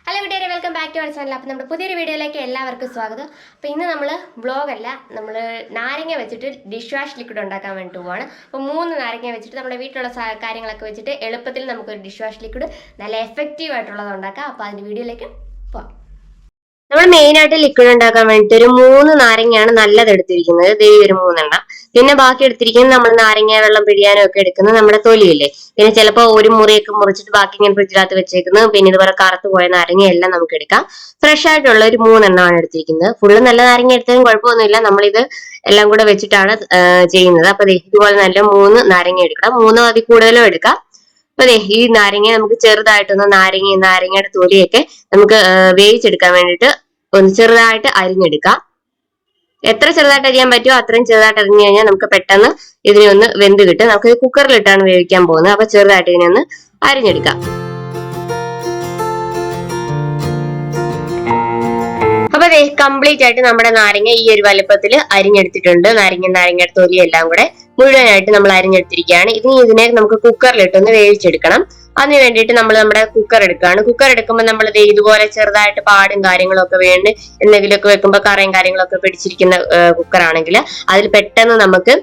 Hello കൂട്ടുകാരെ, welcome back to our channel. അപ്പോൾ നമ്മുടെ പുതിയൊരു വീഡിയോയിലേക്ക് എല്ലാവർക്കും സ്വാഗതം. അപ്പോൾ ഇന്ന് നമ്മൾ വ്ളോഗല്ല, നമ്മൾ നാരങ്ങ വെച്ചിട്ട് ഡിഷ് വാഷ് ലിക്വിഡ് ഉണ്ടാക്കാൻ വേണ്ടി പോവാണ്. അപ്പോൾ 3 നാരങ്ങ വെച്ചിട്ട് നമ്മുടെ വീട്ടിലുള്ള കാര്യങ്ങളൊക്കെ വെച്ചിട്ട് എളുപ്പത്തിൽ നമുക്കൊരു ഡിഷ് വാഷ് ലിക്വിഡ് നല്ല എഫക്റ്റീവ് ആയിട്ടുള്ളത് ഉണ്ടാക്കാം. അപ്പോൾ അതിൻ്റെ വീഡിയോയിലേക്ക് പോവാം. നമ്മൾ മെയിനായിട്ട് ലിക്വിഡ് ഉണ്ടാക്കാൻ വേണ്ടിയിട്ട് ഒരു 3 നാരങ്ങയാണ് നല്ലത് എടുത്തിരിക്കുന്നത്. ഒരു 3 എണ്ണം. പിന്നെ ബാക്കി എടുത്തിരിക്കുന്നത് നമ്മൾ നാരങ്ങ വെള്ളം പിഴിയാനും ഒക്കെ എടുക്കുന്നത് നമ്മുടെ തൊലിയില്ലേ. പിന്നെ ചിലപ്പോൾ ഒരു മുറിയൊക്കെ മുറിച്ചിട്ട് ബാക്കി ഇങ്ങനെ ഫ്രിഡ്ജിനകത്ത് വെച്ചേക്കുന്നത്. പിന്നെ ഇതുപോലെ കറുത്ത് പോയ നാരങ്ങ എല്ലാം നമുക്ക് എടുക്കാം. ഫ്രഷ് ആയിട്ടുള്ള ഒരു 3 എണ്ണമാണ് എടുത്തിരിക്കുന്നത്. ഫുള്ള് നല്ല നാരങ്ങ എടുത്താലും കുഴപ്പമൊന്നുമില്ല. നമ്മളിത് എല്ലാം കൂടെ വെച്ചിട്ടാണ് ചെയ്യുന്നത്. അപ്പൊ ഇതുപോലെ നല്ല 3 നാരങ്ങ എടുക്കണം. 3 അതിൽ കൂടുതലും എടുക്കാം. അപ്പൊ ഈ നാരങ്ങ നമുക്ക് ചെറുതായിട്ടൊന്ന് നാരങ്ങയുടെ തൊലിയൊക്കെ നമുക്ക് വേവിച്ചെടുക്കാൻ വേണ്ടിയിട്ട് ഒന്ന് ചെറുതായിട്ട് അരിഞ്ഞെടുക്കാം. എത്ര ചെറുതായിട്ട് അരിയാൻ പറ്റുമോ അത്രയും ചെറുതായിട്ട് അരിഞ്ഞു കഴിഞ്ഞാൽ നമുക്ക് പെട്ടെന്ന് ഇതിനെ ഒന്ന് വെന്ത് കിട്ടും. നമുക്ക് കുക്കറിലിട്ടാണ് വേവിക്കാൻ പോകുന്നത്. അപ്പൊ ചെറുതായിട്ട് ഇതിനെ ഒന്ന് അരിഞ്ഞെടുക്കാം. അപ്പൊ കംപ്ലീറ്റ് ആയിട്ട് നമ്മുടെ നാരങ്ങ ഈ ഒരു വലുപ്പത്തിൽ അരിഞ്ഞെടുത്തിട്ടുണ്ട്. നാരങ്ങയുടെ തൊലി എല്ലാം കൂടെ മുഴുവനായിട്ട് നമ്മൾ അരിഞ്ഞെടുത്തിരിക്കുകയാണ്. ഇതിനെ നമുക്ക് കുക്കറിലിട്ടൊന്ന് വേവിച്ചെടുക്കണം. അതിന് വേണ്ടിയിട്ട് നമ്മൾ നമ്മുടെ കുക്കർ എടുക്കുകയാണ്. കുക്കർ എടുക്കുമ്പോൾ നമ്മൾ ഇതുപോലെ ചെറുതായിട്ട് പാടും കാര്യങ്ങളും ഒക്കെ വേണ്ടി എന്തെങ്കിലുമൊക്കെ വെക്കുമ്പോൾ കറയും കാര്യങ്ങളൊക്കെ പിടിച്ചിരിക്കുന്ന കുക്കറാണെങ്കിൽ അതിൽ പെട്ടെന്ന് നമുക്ക്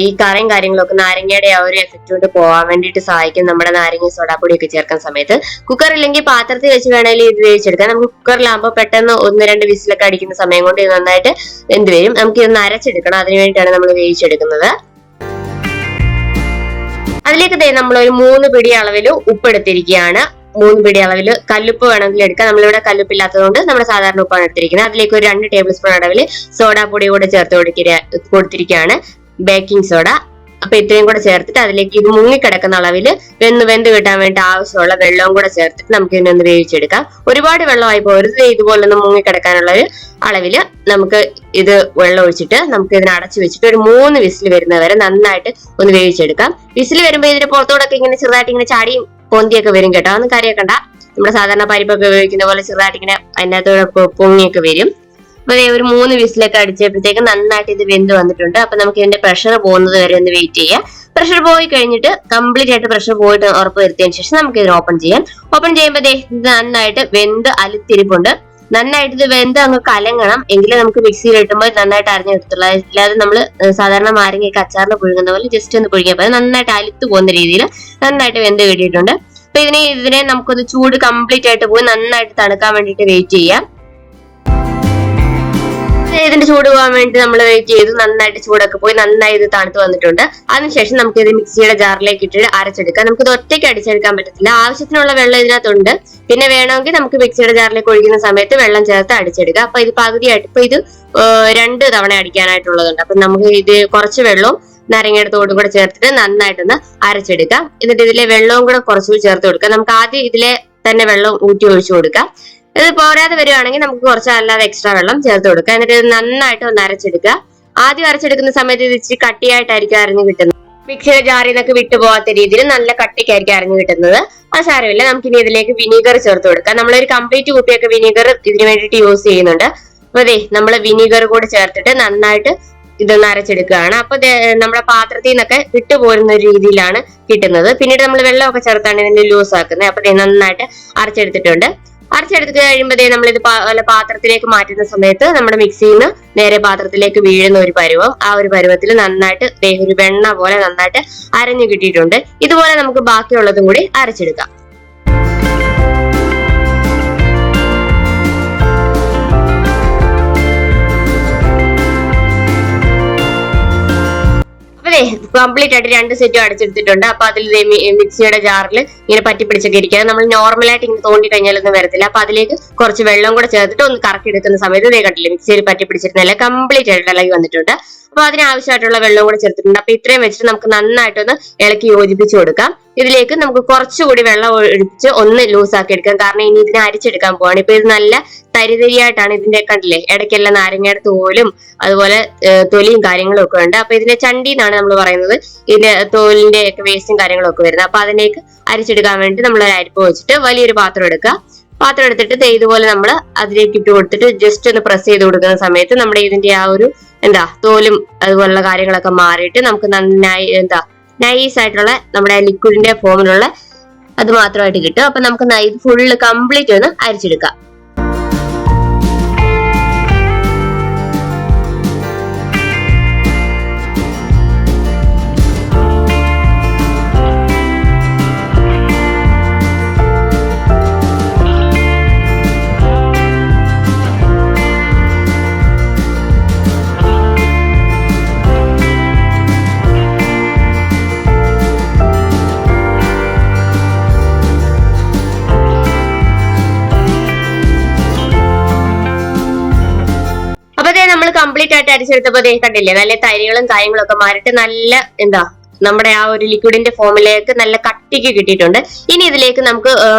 ഈ കറയും കാര്യങ്ങളൊക്കെ നാരങ്ങയുടെ ആ ഒരു എഫക്റ്റ് കൊണ്ട് പോകാൻ വേണ്ടിയിട്ട് സഹായിക്കും. നമ്മുടെ നാരങ്ങ സോഡാപ്പൊടിയൊക്കെ ചേർക്കുന്ന സമയത്ത് കുക്കർ ഇല്ലെങ്കിൽ പാത്രത്തിൽ വെച്ച് വേണമെങ്കിൽ ഇത് വേവിച്ചെടുക്കാം. നമുക്ക് കുക്കറിലാകുമ്പോൾ പെട്ടെന്ന് 1-2 വിസിലൊക്കെ അടിക്കുന്ന സമയം കൊണ്ട് ഇത് നന്നായിട്ട് വെന്ത് വരും. നമുക്ക് ഇതൊന്ന് അരച്ചെടുക്കണം. അതിനു വേണ്ടിയിട്ടാണ് നമ്മൾ വേവിച്ചെടുക്കുന്നത്. അതിലേക്ക് നമ്മൾ ഒരു 3 പിടി അളവിൽ ഉപ്പെടുത്തിരിക്കുകയാണ്. 3 പിടി അളവിൽ കല്ലുപ്പ് വേണമെങ്കിൽ എടുക്കാം. നമ്മളിവിടെ കല്ലുപ്പില്ലാത്തതുകൊണ്ട് നമ്മുടെ സാധാരണ ഉപ്പാണ് എടുത്തിരിക്കുന്നത്. അതിലേക്ക് ഒരു 2 ടേബിൾ സ്പൂൺ അളവിൽ സോഡാപ്പൊടി കൂടെ ചേർത്ത് കൊടുത്തിരിക്കുകയാണ്, ബേക്കിംഗ് സോഡ. അപ്പൊ ഇത്രയും കൂടെ ചേർത്തിട്ട് അതിലേക്ക് ഇത് മുങ്ങിക്കിടക്കുന്ന അളവിൽ വെന്ത് കിട്ടാൻ വേണ്ടി ആവശ്യമുള്ള വെള്ളവും കൂടെ ചേർത്തിട്ട് നമുക്ക് ഇതിനൊന്ന് വേവിച്ചെടുക്കാം. ഒരുപാട് വെള്ളമായി പോരുത്. ഇതുപോലെ ഒന്ന് മുങ്ങിക്കിടക്കാനുള്ള ഒരു അളവില് നമുക്ക് ഇത് വെള്ളം ഒഴിച്ചിട്ട് നമുക്ക് ഇതിനെ അടച്ചു വെച്ചിട്ട് ഒരു 3 വിസിൽ വരുന്നവരെ നന്നായിട്ട് ഒന്ന് വേവിച്ചെടുക്കാം. വിസിൽ വരുമ്പോൾ ഇതിന്റെ പുറത്തോടൊക്കെ ഇങ്ങനെ ചെറുതായിട്ട് ഇങ്ങനെ ചാടിയും പൊന്തിയൊക്കെ വരും കേട്ടോ. അതൊന്നും കറിയാക്കണ്ട. നമ്മുടെ സാധാരണ പരിപ്പൊക്കെ ഉപയോഗിക്കുന്ന പോലെ ചെറുതായിട്ട് ഇങ്ങനെ അതിനകത്ത് പൊങ്ങിയൊക്കെ വരും. അപ്പൊ ഒരു 3 വിസിലൊക്കെ അടിച്ചപ്പോഴത്തേക്ക് നന്നായിട്ട് ഇത് വെന്ത് വന്നിട്ടുണ്ട്. അപ്പൊ നമുക്ക് ഇതിന്റെ പ്രഷർ പോകുന്നത് വരെ ഒന്ന് വെയിറ്റ് ചെയ്യാം. പ്രഷർ പോയി കഴിഞ്ഞിട്ട് കംപ്ലീറ്റ് ആയിട്ട് പ്രഷർ പോയിട്ട് ഉറപ്പ് വരുത്തിയതിനു ശേഷം നമുക്ക് ഇത് ഓപ്പൺ ചെയ്യാം. ഓപ്പൺ ചെയ്യുമ്പോൾ ഇത് നന്നായിട്ട് വെന്ത് അലുത്തിരിപ്പുണ്ട്. നന്നായിട്ട് ഇത് വെന്ത് അങ്ങ് കലങ്ങണം. എങ്കിലും നമുക്ക് മിക്സിയിൽ ഇട്ടുമ്പോൾ നന്നായിട്ട് അരിഞ്ഞെടുത്തുള്ള. അല്ലാതെ നമ്മൾ സാധാരണ നാരങ്ങയൊക്കെ അച്ചാറിന് പുഴുങ്ങുന്ന പോലെ ജസ്റ്റ് ഒന്ന് പുഴുങ്ങിയാൽ മതി. നന്നായിട്ട് അലുത്ത് പോകുന്ന രീതിയിൽ നന്നായിട്ട് വെന്ത് കിട്ടിയിട്ടുണ്ട്. അപ്പൊ ഇതിനെ നമുക്കൊന്ന് ചൂട് കംപ്ലീറ്റ് ആയിട്ട് പോയി നന്നായിട്ട് തണുക്കാൻ വേണ്ടിയിട്ട് വെയിറ്റ് ചെയ്യാം. ഇതിന്റെ ചൂട് പോകാൻ വേണ്ടി നമ്മൾ വെയിറ്റ് ചെയ്തു. നന്നായിട്ട് ചൂടൊക്കെ പോയി നന്നായി ഇത് തണുത്ത് വന്നിട്ടുണ്ട്. അതിനുശേഷം നമുക്ക് ഇത് മിക്സിയുടെ ജാറിലേക്ക് ഇട്ടിട്ട് അരച്ചെടുക്കാം. നമുക്ക് ഇത് ഒറ്റയ്ക്ക് അടിച്ചെടുക്കാൻ പറ്റത്തില്ല. ആവശ്യത്തിനുള്ള വെള്ളം ഇതിനകത്തുണ്ട്. പിന്നെ വേണമെങ്കിൽ നമുക്ക് മിക്സിയുടെ ജാറിലേക്ക് ഒഴിക്കുന്ന സമയത്ത് വെള്ളം ചേർത്ത് അടിച്ചെടുക്കാം. അപ്പൊ ഇത് പകുതിയായിട്ട് ഇപ്പൊ ഇത് 2 തവണ അടിക്കാനായിട്ടുള്ളതുണ്ട്. അപ്പൊ നമുക്ക് ഇത് കുറച്ച് വെള്ളവും നാരങ്ങയുടെ തോടും കൂടെ ചേർത്തിട്ട് നന്നായിട്ടൊന്ന് അരച്ചെടുക്കാം. എന്നിട്ട് ഇതിലെ വെള്ളവും കൂടെ കുറച്ചുകൂടി ചേർത്ത് കൊടുക്കാം. നമുക്ക് ആദ്യം ഇതിലെ തന്നെ വെള്ളം ഊറ്റി ഒഴിച്ചു കൊടുക്കാം. ഇത് പോരാതെ വരുവാണെങ്കിൽ നമുക്ക് കുറച്ച് അല്ലാതെ എക്സ്ട്രാ വെള്ളം ചേർത്ത് കൊടുക്കുക. എന്നിട്ട് ഇത് നന്നായിട്ട് ഒന്ന് അരച്ചെടുക്കുക. ആദ്യം അരച്ചെടുക്കുന്ന സമയത്ത് ഇത് ഇച്ചിരി കട്ടിയായിട്ടായിരിക്കും അരിഞ്ഞു കിട്ടുന്നത്. മിക്സിയുടെ ജാറിൽ നിന്നൊക്കെ വിട്ടുപോകാത്ത രീതിയിൽ നല്ല കട്ടിക്കായിരിക്കും അരിഞ്ഞു കിട്ടുന്നത്. അത് സാരമില്ല. നമുക്ക് ഇനി ഇതിലേക്ക് വിനീഗർ ചേർത്ത് കൊടുക്കാം. നമ്മളൊരു കംപ്ലീറ്റ് കുപ്പിയൊക്കെ വിനീഗർ ഇതിന് വേണ്ടിയിട്ട് യൂസ് ചെയ്യുന്നുണ്ട്. അപ്പൊ നമ്മൾ വിനീഗർ കൂടെ ചേർത്തിട്ട് നന്നായിട്ട് ഇതൊന്ന് അരച്ചെടുക്കുകയാണ്. അപ്പൊ നമ്മുടെ പാത്രത്തിൽ നിന്നൊക്കെ വിട്ടുപോരുന്ന ഒരു രീതിയിലാണ് കിട്ടുന്നത്. പിന്നീട് നമ്മൾ വെള്ളമൊക്കെ ചേർത്താണ് ഇതിന്റെ ലൂസ് ആക്കുന്നത്. അപ്പൊ നന്നായിട്ട് അരച്ചെടുത്തിട്ടുണ്ട്. അരച്ചെടുത്ത് കഴിയുമ്പോഴേ നമ്മളിത് പല പാത്രത്തിലേക്ക് മാറ്റുന്ന സമയത്ത് നമ്മുടെ മിക്സിയിൽ നിന്ന് നേരെ പാത്രത്തിലേക്ക് വീഴുന്ന ഒരു പരുവം. ആ ഒരു പരുവത്തിൽ നന്നായിട്ട് ഒരു വെണ്ണ പോലെ നന്നായിട്ട് അരഞ്ഞു കിട്ടിയിട്ടുണ്ട്. ഇതുപോലെ നമുക്ക് ബാക്കിയുള്ളതും കൂടി അരച്ചെടുക്കാം. കംപ്ലീറ്റ് ആയിട്ട് 2 സെറ്റും അടിച്ചെടുത്തിട്ടുണ്ട്. അപ്പൊ അതിൽ മിക്സിയുടെ ജാറിൽ ഇങ്ങനെ പറ്റിപ്പിടിച്ചൊക്കെ ഇരിക്കുക. നമ്മൾ നോർമലായിട്ട് ഇങ്ങനെ തോണ്ടി കഴിഞ്ഞാലൊന്നും വരത്തില്ല. അപ്പൊ അതിലേക്ക് കുറച്ച് വെള്ളം കൂടെ ചേർത്തിട്ട് ഒന്ന് കറക്കി എടുക്കുന്ന സമയത്ത് കണ്ടില്ലേ മിക്സിയിൽ പറ്റിപ്പിടിച്ചിരുന്നല്ല കംപ്ലീറ്റ് ആയിട്ട് ഇളകി വന്നിട്ടുണ്ട്. അപ്പൊ അതിനാവശ്യമായിട്ടുള്ള വെള്ളം കൂടെ ചേർത്തിട്ടുണ്ട്. അപ്പൊ ഇത്രയും വെച്ചിട്ട് നമുക്ക് നന്നായിട്ടൊന്ന് ഇളക്കി യോജിപ്പിച്ചു കൊടുക്കാം. ഇതിലേക്ക് നമുക്ക് കുറച്ചുകൂടി വെള്ളം ഒഴിച്ച് ഒന്ന് ലൂസാക്കി എടുക്കാം. കാരണം ഇനി ഇതിനെ അരിച്ചെടുക്കാൻ പോവാണ്. ഇപ്പൊ ഇത് നല്ല തരിതരിയായിട്ടാണ്. ഇതിന്റെ കണ്ടില്ലേ ഇടയ്ക്കെല്ലാം നാരങ്ങയുടെ തോലും അതുപോലെ തൊലിയും കാര്യങ്ങളും ഒക്കെ ഉണ്ട്. അപ്പൊ ഇതിന്റെ ചണ്ടി എന്നാണ് നമ്മൾ പറയുന്നത്. ഇതിന്റെ തോലിന്റെ ഒക്കെ വേസ്റ്റും കാര്യങ്ങളും ഒക്കെ വരുന്നത്. അപ്പൊ അതിലേക്ക് അരിച്ചെടുക്കാൻ വേണ്ടി നമ്മൾ ഒരു അരിപ്പ് വെച്ചിട്ട് വലിയൊരു പാത്രം എടുക്കുക. പാത്രം എടുത്തിട്ട് ഇതുപോലെ നമ്മൾ അതിലേക്ക് ഇട്ട് കൊടുത്തിട്ട് ജസ്റ്റ് ഒന്ന് പ്രസ് ചെയ്ത് കൊടുക്കുന്ന സമയത്ത് നമ്മുടെ ഇതിന്റെ ആ ഒരു തോലും അതുപോലുള്ള കാര്യങ്ങളൊക്കെ മാറിയിട്ട് നമുക്ക് നന്നായി നൈസ് ആയിട്ടുള്ള നമ്മുടെ ലിക്വിഡിന്റെ ഫോമിലുള്ള അത് മാത്രമായിട്ട് കിട്ടും. അപ്പൊ നമുക്ക് ഇത് ഫുള്ള് കംപ്ലീറ്റ് ഒന്ന് അരിച്ചെടുക്കാം. നമ്മൾ കംപ്ലീറ്റ് ആയിട്ട് അരിച്ചെടുത്തപ്പോ കണ്ടില്ലേ, നല്ല തൈരുകളും കാര്യങ്ങളും ഒക്കെ മാറിയിട്ട് നല്ല നമ്മുടെ ആ ഒരു ലിക്വിഡിന്റെ ഫോമിലേക്ക് നല്ല കട്ടിക്ക് കിട്ടിയിട്ടുണ്ട്. ഇനി ഇതിലേക്ക് നമുക്ക്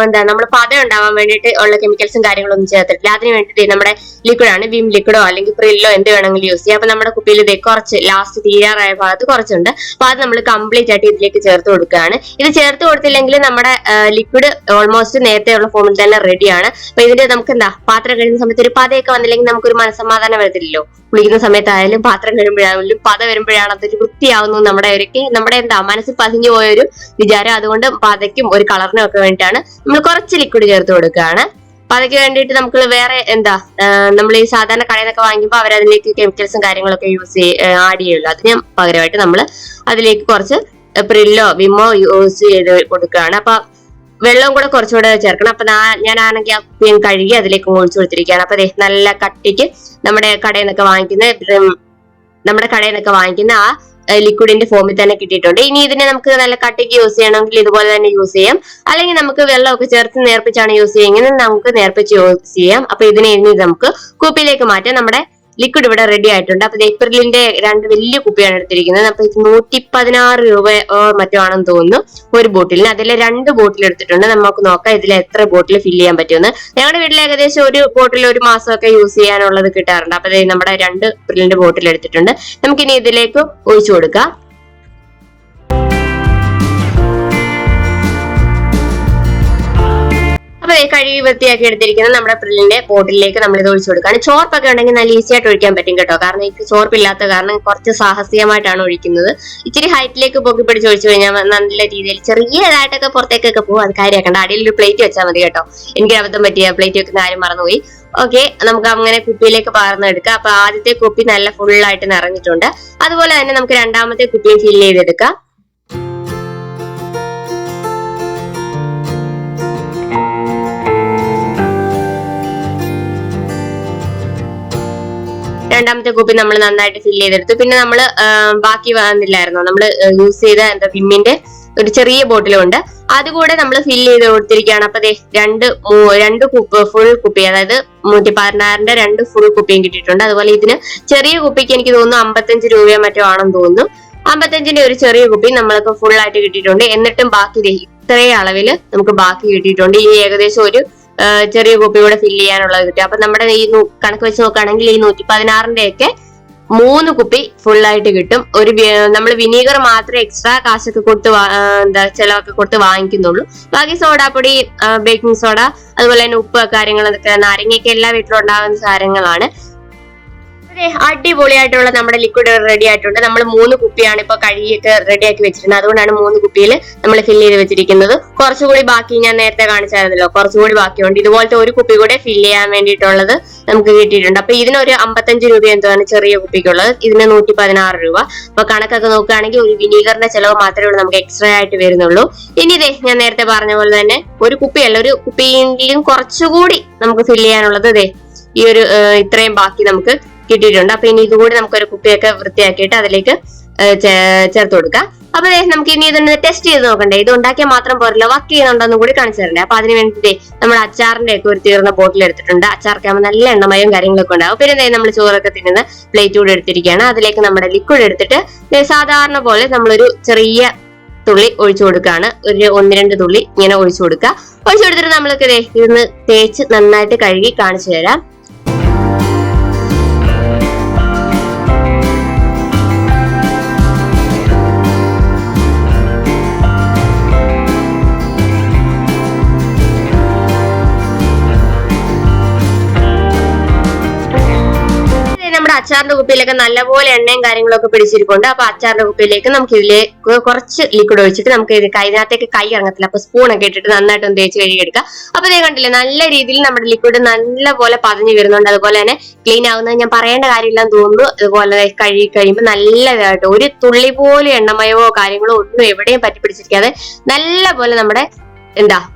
നമ്മൾ പത ഉണ്ടാവാൻ വേണ്ടിയിട്ട് ഉള്ള കെമിക്കൽസും കാര്യങ്ങളൊന്നും ചേർത്തിട്ടില്ല. അതിന് വേണ്ടിയിട്ട് നമ്മുടെ ലിക്വിഡാണ്, വിം ലിക്വിഡോ അല്ലെങ്കിൽ പ്രില്ലോ എന്ത് വേണമെങ്കിലും യൂസ് ചെയ്യാം. അപ്പൊ നമ്മുടെ കുപ്പിയിൽ ഇത് കുറച്ച് ലാസ്റ്റ് തീരാറായ ഭാഗത്ത് കുറച്ചുണ്ട്. അപ്പൊ അത് നമ്മൾ കംപ്ലീറ്റ് ആയിട്ട് ഇതിലേക്ക് ചേർത്ത് കൊടുക്കുകയാണ്. ഇത് ചേർത്ത് കൊടുത്തില്ലെങ്കിൽ നമ്മുടെ ലിക്വിഡ് ഓൾമോസ്റ്റ് നേരത്തെയുള്ള ഫോമിൽ തന്നെ റെഡിയാണ്. അപ്പൊ ഇതിന്റെ നമുക്ക് പാത്രം കഴിയുന്ന സമയത്ത് ഒരു പതയൊക്കെ വന്നില്ലെങ്കിൽ നമുക്കൊരു മനസ്സമാധാനം വരത്തില്ലല്ലോ. കുളിക്കുന്ന സമയത്തായാലും പാത്രം കഴിയുമ്പോഴായാലും പത വരുമ്പോഴാണ് അതൊരു വൃത്തിയാവുന്നു നമ്മുടെ മനസ്സിൽ പതിഞ്ഞു പോയൊരു വിചാരം. അതുകൊണ്ട് പതയ്ക്കും ഒരു കളറിനും ഒക്കെ വേണ്ടിയിട്ടാണ് നമ്മൾ കുറച്ച് ലിക്വിഡ് ചേർത്ത് കൊടുക്കുകയാണ്. പതയ്ക്ക് വേണ്ടിയിട്ട് നമുക്ക് വേറെ നമ്മൾ ഈ സാധാരണ കടയിൽ നിന്നൊക്കെ വാങ്ങിക്കുമ്പോൾ അവരതിലേക്ക് കെമിക്കൽസും കാര്യങ്ങളൊക്കെ ആഡ് ചെയ്യുള്ളൂ. അതിന് പകരമായിട്ട് നമ്മൾ അതിലേക്ക് കുറച്ച് പ്രില്ലോ വിമോ യൂസ് ചെയ്ത് കൊടുക്കുകയാണ്. അപ്പൊ വെള്ളവും കൂടെ കുറച്ചുകൂടെ ചേർക്കണം. അപ്പൊ ഞാനാണെങ്കിൽ ആ കുപ്പിയും കഴുകി അതിലേക്ക് ഒഴിച്ചു കൊടുത്തിരിക്കുകയാണ്. അപ്പൊ നല്ല കട്ടിക്ക് നമ്മുടെ കടയിൽ നിന്നൊക്കെ വാങ്ങിക്കുന്ന ആ ലിക്വിഡിന്റെ ഫോമിൽ തന്നെ കിട്ടിയിട്ടുണ്ട്. ഇനി ഇതിനെ നമുക്ക് നല്ല കട്ടിക്ക് യൂസ് ചെയ്യണമെങ്കിൽ ഇതുപോലെ തന്നെ യൂസ് ചെയ്യാം. അല്ലെങ്കിൽ നമുക്ക് വെള്ളമൊക്കെ ചേർത്ത് നേർപ്പിച്ചാണ് യൂസ് ചെയ്യുന്നത്, നമുക്ക് നേർപ്പിച്ച് യൂസ് ചെയ്യാം. അപ്പൊ ഇതിനെ ഇനി നമുക്ക് കുപ്പിയിലേക്ക് മാറ്റാം. നമ്മുടെ ലിക്വിഡ് ഇവിടെ റെഡി ആയിട്ടുണ്ട്. അപ്പൊ ഏപ്രിലിന്റെ 2 വലിയ കുപ്പിയാണ് എടുത്തിരിക്കുന്നത്. അപ്പൊ ഇത് 116 രൂപ മറ്റോ ആണെന്ന് തോന്നുന്നു ഒരു ബോട്ടിലിന്. അതിലെ 2 ബോട്ടിൽ എടുത്തിട്ടുണ്ട്. നമുക്ക് നോക്കാം ഇതിൽ എത്ര ബോട്ടിൽ ഫില്ല് ചെയ്യാൻ പറ്റുമെന്ന്. ഞങ്ങളുടെ വീട്ടിൽ ഏകദേശം ഒരു ബോട്ടിൽ ഒരു മാസമൊക്കെ യൂസ് ചെയ്യാനുള്ളത് കിട്ടാറുണ്ട്. അപ്പൊ നമ്മുടെ 2 ഏപ്രിലിന്റെ ബോട്ടിൽ എടുത്തിട്ടുണ്ട്. നമുക്കിനി ഇതിലേക്ക് ഒഴിച്ചു കൊടുക്കാം. അപ്പൊ കഴുകി വൃത്തിയാക്കി എടുത്തിരിക്കുന്ന നമ്മുടെ പ്രില്ലിന്റെ ബോട്ടിലേക്ക് നമ്മൾ ഇത് ഒഴിച്ചു കൊടുക്കുകയാണ്. ചോർപ്പൊക്കെ ഉണ്ടെങ്കിൽ നല്ല ഈസി ആയിട്ട് ഒഴിക്കാൻ പറ്റും കേട്ടോ. കാരണം എനിക്ക് ചോർപ്പില്ലാത്ത കാരണം കുറച്ച് സാഹസികമായിട്ടാണ് ഒഴിക്കുന്നത്. ഇച്ചിരി ഹൈറ്റിലേക്ക് പൊക്കി പിടിച്ച് ഒഴിച്ചു കഴിഞ്ഞാൽ നല്ല രീതിയിൽ ചെറിയതായിട്ടൊക്കെ പുറത്തേക്കൊക്കെ പോകും. അത് കാര്യമാക്കണ്ട, അടിയിൽ ഒരു പ്ലേറ്റ് വെച്ചാൽ മതി കേട്ടോ. എനിക്ക് അബദ്ധം പറ്റിയ പ്ലേറ്റ് വെക്കുന്ന കാര്യം മറന്നുപോയി. ഓക്കെ, നമുക്ക് അങ്ങനെ കുപ്പിയിലേക്ക് പാർന്നെടുക്കാം. അപ്പൊ ആദ്യത്തെ കുപ്പി നല്ല ഫുള്ളായിട്ട് നിറഞ്ഞിട്ടുണ്ട്. അതുപോലെ തന്നെ നമുക്ക് രണ്ടാമത്തെ കുപ്പിയും ഫില്ല് ചെയ്തെടുക്കാം. രണ്ടാമത്തെ കുപ്പി നമ്മൾ നന്നായിട്ട് ഫില്ല് ചെയ്തെടുത്തു. പിന്നെ നമ്മൾ ബാക്കി വന്നില്ലായിരുന്നോ, നമ്മൾ യൂസ് ചെയ്ത വിമ്മിന്റെ ഒരു ചെറിയ ബോട്ടിലുണ്ട്, അതുകൂടെ നമ്മൾ ഫില്ല് ചെയ്ത് കൊടുത്തിരിക്കുകയാണ്. അപ്പൊ രണ്ട് ഫുൾ കുപ്പി, അതായത് 116ന്റെ 2 ഫുൾ കുപ്പിയും കിട്ടിയിട്ടുണ്ട്. അതുപോലെ ഇതിന് ചെറിയ കുപ്പിക്ക് എനിക്ക് തോന്നുന്നു 55 രൂപയോ മറ്റോ ആണെന്ന് തോന്നുന്നു. 55ന്റെ ഒരു ചെറിയ കുപ്പി നമ്മൾക്ക് ഫുൾ ആയിട്ട് കിട്ടിയിട്ടുണ്ട്. എന്നിട്ടും ബാക്കി ഇത്രയും അളവില് നമുക്ക് ബാക്കി കിട്ടിയിട്ടുണ്ട്. ഇനി ഏകദേശം ഒരു ചെറിയ കുപ്പി കൂടെ ഫില്ല് ചെയ്യാനുള്ളത് കിട്ടും. അപ്പൊ നമ്മുടെ ഈ കണക്ക് വെച്ച് നോക്കുകയാണെങ്കിൽ ഈ 116ന്റെ ഒക്കെ 3 കുപ്പി ഫുൾ ആയിട്ട് കിട്ടും. നമ്മൾ വിനീഗർ മാത്രമേ എക്സ്ട്രാ കാശൊക്കെ കൊടുത്ത് ചിലവൊക്കെ കൊടുത്ത് വാങ്ങിക്കുന്നുള്ളൂ. ബാക്കി സോഡാപ്പൊടി, ബേക്കിംഗ് സോഡ, അതുപോലെ തന്നെ ഉപ്പ് കാര്യങ്ങളൊക്കെ, നാരങ്ങയൊക്കെ എല്ലാ വീട്ടിലും ഉണ്ടാകുന്ന സാധനങ്ങളാണ്. അടിപൊളിയായിട്ടുള്ള നമ്മുടെ ലിക്വിഡ് റെഡി ആയിട്ടുണ്ട്. നമ്മൾ 3 കുപ്പിയാണ് ഇപ്പൊ കഴുകിയൊക്കെ റെഡിയാക്കി വെച്ചിരുന്നത്. അതുകൊണ്ടാണ് 3 കുപ്പിയിൽ നമ്മൾ ഫില്ല് ചെയ്ത് വെച്ചിരിക്കുന്നത്. കുറച്ചുകൂടി ബാക്കി ഞാൻ നേരത്തെ കാണിച്ചായിരുന്നല്ലോ, കുറച്ചുകൂടി ബാക്കിയുണ്ട്. ഇതുപോലത്തെ ഒരു കുപ്പി കൂടെ ഫില്ല് ചെയ്യാൻ വേണ്ടിയിട്ടുള്ളത് നമുക്ക് കിട്ടിയിട്ടുണ്ട്. അപ്പൊ ഇതിനൊരു 55 രൂപ എന്താണ് ചെറിയ കുപ്പിക്കുള്ളത്, ഇതിന് 116 രൂപ. അപ്പൊ കണക്കൊക്കെ നോക്കുകയാണെങ്കിൽ ഒരു വിനീഗറിന്റെ ചെലവ് മാത്രമേ ഉള്ളൂ നമുക്ക് എക്സ്ട്രാ ആയിട്ട് വരുന്നുള്ളൂ. ഇനി ഞാൻ നേരത്തെ പറഞ്ഞ പോലെ തന്നെ ഒരു കുപ്പിയല്ല, ഒരു കുപ്പിയെങ്കിലും കുറച്ചുകൂടി നമുക്ക് ഫില്ല് ചെയ്യാനുള്ളത് ഈ ഒരു ഇത്രയും ബാക്കി നമുക്ക് കിട്ടിയിട്ടുണ്ട്. അപ്പൊ ഇനി ഇതുകൂടി നമുക്കൊരു കുപ്പിയൊക്കെ വൃത്തിയാക്കിയിട്ട് അതിലേക്ക് ചേർത്ത് കൊടുക്കാം. അപ്പൊ നമുക്ക് ഇനി ഇതൊന്ന് ടെസ്റ്റ് ചെയ്ത് നോക്കണ്ടേ, ഇത് ഉണ്ടാക്കിയാൽ മാത്രം പോരല്ലോ, വർക്ക് ചെയ്യുന്നുണ്ടെന്നും കൂടി കാണിച്ചു തരണ്ടേ. അപ്പൊ അതിന് വേണ്ടിയിട്ട് നമ്മൾ അച്ചാറിന്റെ ഒക്കെ ഒരു തീർന്ന ബോട്ടിൽ എടുത്തിട്ടുണ്ട്. അച്ചാർക്കാകുമ്പോൾ നല്ല എണ്ണമയം കാര്യങ്ങളൊക്കെ ഉണ്ടാവും. പിന്നെ നമ്മൾ ചോറൊക്കെ തിന്നുന്ന പ്ലേറ്റ് കൂടെ എടുത്തിരിക്കുകയാണ്. അതിലേക്ക് നമ്മുടെ ലിക്വിഡ് എടുത്തിട്ട് സാധാരണ പോലെ നമ്മളൊരു ചെറിയ തുള്ളി ഒഴിച്ചു കൊടുക്കുകയാണ്. ഒരു 1-2 തുള്ളി ഇങ്ങനെ ഒഴിച്ചു കൊടുക്കുക. ഒഴിച്ചു കൊടുത്തിട്ട് നമ്മൾക്ക് ഇതൊന്ന് തേച്ച് നന്നായിട്ട് കഴുകി കാണിച്ചു തരാം. അച്ചാറിന്റെ കുപ്പിയിലൊക്കെ നല്ലപോലെ എണ്ണയും കാര്യങ്ങളൊക്കെ പിടിച്ചിരിപ്പുണ്ട്. അപ്പൊ അച്ചാറിന്റെ കുപ്പിയിലേക്ക് നമുക്ക് ഇതിലേക്ക് കുറച്ച് ലിക്വിഡ് ഒഴിച്ചിട്ട് നമുക്ക് ഇത് അതിനകത്തേക്ക് കൈ ഇറങ്ങത്തില്ല. അപ്പൊ സ്പൂണൊക്കെ ഇട്ടിട്ട് നന്നായിട്ടൊന്ന് തേച്ച് കഴുകിയെടുക്കുക. അപ്പൊ ഇതേ കണ്ടില്ലേ, നല്ല രീതിയിൽ നമ്മുടെ ലിക്വിഡ് നല്ലപോലെ പതഞ്ഞു വരുന്നുണ്ട്. അതുപോലെ തന്നെ ക്ലീൻ ആവുന്നത് ഞാൻ പറയേണ്ട കാര്യമില്ലെന്ന് തോന്നുന്നു. അതുപോലെ കഴുകി കഴിയുമ്പോൾ നല്ലതായിട്ട് ഒരു തുള്ളി പോലും എണ്ണമയമോ കാര്യങ്ങളോ ഒന്നും എവിടെയും പറ്റി പിടിച്ചിരിക്കാതെ നല്ലപോലെ നമ്മുടെ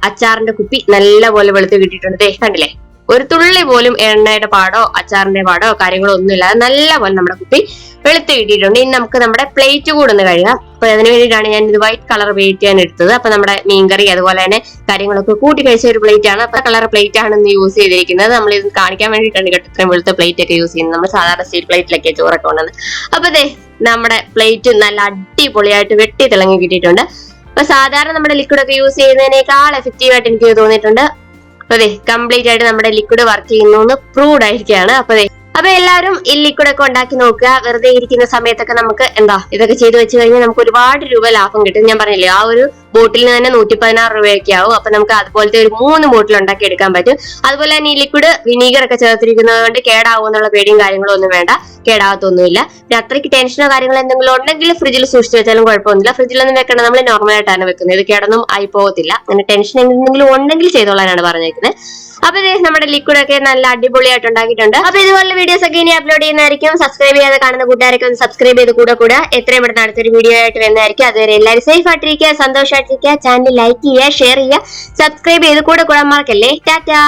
അച്ചാറിന്റെ കുപ്പി നല്ലപോലെ വെളുത്ത് കിട്ടിയിട്ടുണ്ട്. കണ്ടില്ലേ, ഒരു തുള്ളി പോലും എണ്ണയുടെ പാടോ അച്ചാറിന്റെ പാടോ കാര്യങ്ങളോ ഒന്നും ഇല്ലാതെ നല്ലപോലെ നമ്മുടെ കുപ്പി വെളുത്ത് കിട്ടിയിട്ടുണ്ട്. ഇനി നമുക്ക് നമ്മുടെ പ്ലേറ്റ് കൂടെ ഒന്ന് കഴുകാം. അപ്പൊ അതിന് വേണ്ടിയിട്ടാണ് ഞാൻ ഇത് വൈറ്റ് കളർ പ്ലേറ്റ് ചെയ്യാൻ എടുത്തത്. അപ്പൊ നമ്മുടെ മീൻകറി അതുപോലെ തന്നെ കാര്യങ്ങളൊക്കെ കൂട്ടി കഴിച്ച ഒരു പ്ലേറ്റ് ആണ്. അപ്പൊ കളർ പ്ലേറ്റ് ആണ് ഇന്ന് യൂസ് ചെയ്തിരിക്കുന്നത്. നമ്മൾ ഇത് കാണിക്കാൻ വേണ്ടിയിട്ടാണ് കേട്ടോ ഇത്രയും വെളുത്ത പ്ലേറ്റ് ഒക്കെ യൂസ് ചെയ്യുന്നത്. നമ്മൾ സാധാരണ സ്റ്റീൽ പ്ലേറ്റിലൊക്കെ ചോറൊക്കെ ഉള്ളത്. അപ്പൊ നമ്മുടെ പ്ലേറ്റ് നല്ല അടിപൊളിയായിട്ട് വെട്ടി തിളങ്ങി കിട്ടിയിട്ടുണ്ട്. അപ്പൊ സാധാരണ നമ്മുടെ ലിക്വിഡ് ഒക്കെ യൂസ് ചെയ്യുന്നതിനേക്കാൾ എഫക്റ്റീവ് ആയിട്ട് എനിക്ക് തോന്നിയിട്ടുണ്ട്. അപ്പൊ കംപ്ലീറ്റ് ആയിട്ട് നമ്മുടെ ലിക്വിഡ് വർക്ക് ചെയ്യുന്നു പ്രൂവ്ഡ് ആയിരിക്കുകയാണ്. അപ്പൊ എല്ലാവരും ഈ ലിക്വിഡ് ഒക്കെ ഉണ്ടാക്കി നോക്കുക. വെറുതെ ഇരിക്കുന്ന സമയത്തൊക്കെ നമുക്ക് ഇതൊക്കെ ചെയ്ത് വെച്ച് കഴിഞ്ഞാൽ നമുക്ക് ഒരുപാട് രൂപ ലാഭം കിട്ടും. ഞാൻ പറഞ്ഞില്ലേ, ആ ഒരു ബോട്ടിലിന് തന്നെ 116 രൂപയൊക്കെ ആവും. അപ്പൊ നമുക്ക് അതുപോലത്തെ ഒരു 3 ബോട്ടിൽ ഉണ്ടാക്കി എടുക്കാൻ പറ്റും. അതുപോലെ തന്നെ ഈ ലിക്വിഡ് വിനീഗർ ഒക്കെ ചേർത്തിരിക്കുന്നത് കൊണ്ട് കേടാവും എന്നുള്ള പേടിയും കാര്യങ്ങളും ഒന്നും വേണ്ട, കേടാവത്തൊന്നുമില്ല. പിന്നെ അത്രയ്ക്ക് ടെൻഷനോ കാര്യങ്ങളോ എന്തെങ്കിലും ഉണ്ടെങ്കിൽ ഫ്രിഡ്ജിൽ സൂക്ഷിച്ച് വെച്ചാലും കുഴപ്പമൊന്നുമില്ല. ഫ്രിഡ്ജിലൊന്നും വെക്കണം, നമ്മൾ നോർമലായിട്ടാണ് വെക്കുന്നത്. ഇത് കേടൊന്നും ആയി പോകത്തില്ല. അങ്ങനെ ടെൻഷൻ എന്തെങ്കിലും ഉണ്ടെങ്കിൽ ചെയ്തോളാനാണ് പറഞ്ഞേക്കുന്നത്. അപ്പൊ നമ്മുടെ ലിക്വിഡ് ഒക്കെ നല്ല അടിപൊളിയായിട്ട് ഉണ്ടാക്കിയിട്ടുണ്ട്. അപ്പൊ ഇതുപോലുള്ള വീഡിയോസ് ഒക്കെ ഇനി അപ്ലോഡ് ചെയ്യുന്നതായിരിക്കും. സബ്സ്ക്രൈബ് ചെയ്യാതെ കാണുന്ന കൂട്ടുകാരൊക്കെ ഒന്ന് സബ്സ്ക്രൈബ് ചെയ്ത് കൂടെ എത്രയും പെട്ടെന്ന് അടുത്തൊരു വീഡിയോ ആയിട്ട് വരുന്നതായിരിക്കും. അതുവരെ എല്ലാവരും സേഫ് ആയിട്ടിരിക്കുക, സന്തോഷമായിട്ടിരിക്കുക. ചാനൽ ലൈക്ക് ചെയ്യുക, ഷെയർ ചെയ്യുക, സബ്സ്ക്രൈബ് ചെയ്ത് കൂടെ മറക്കല്ലേ. ടാറ്റാ.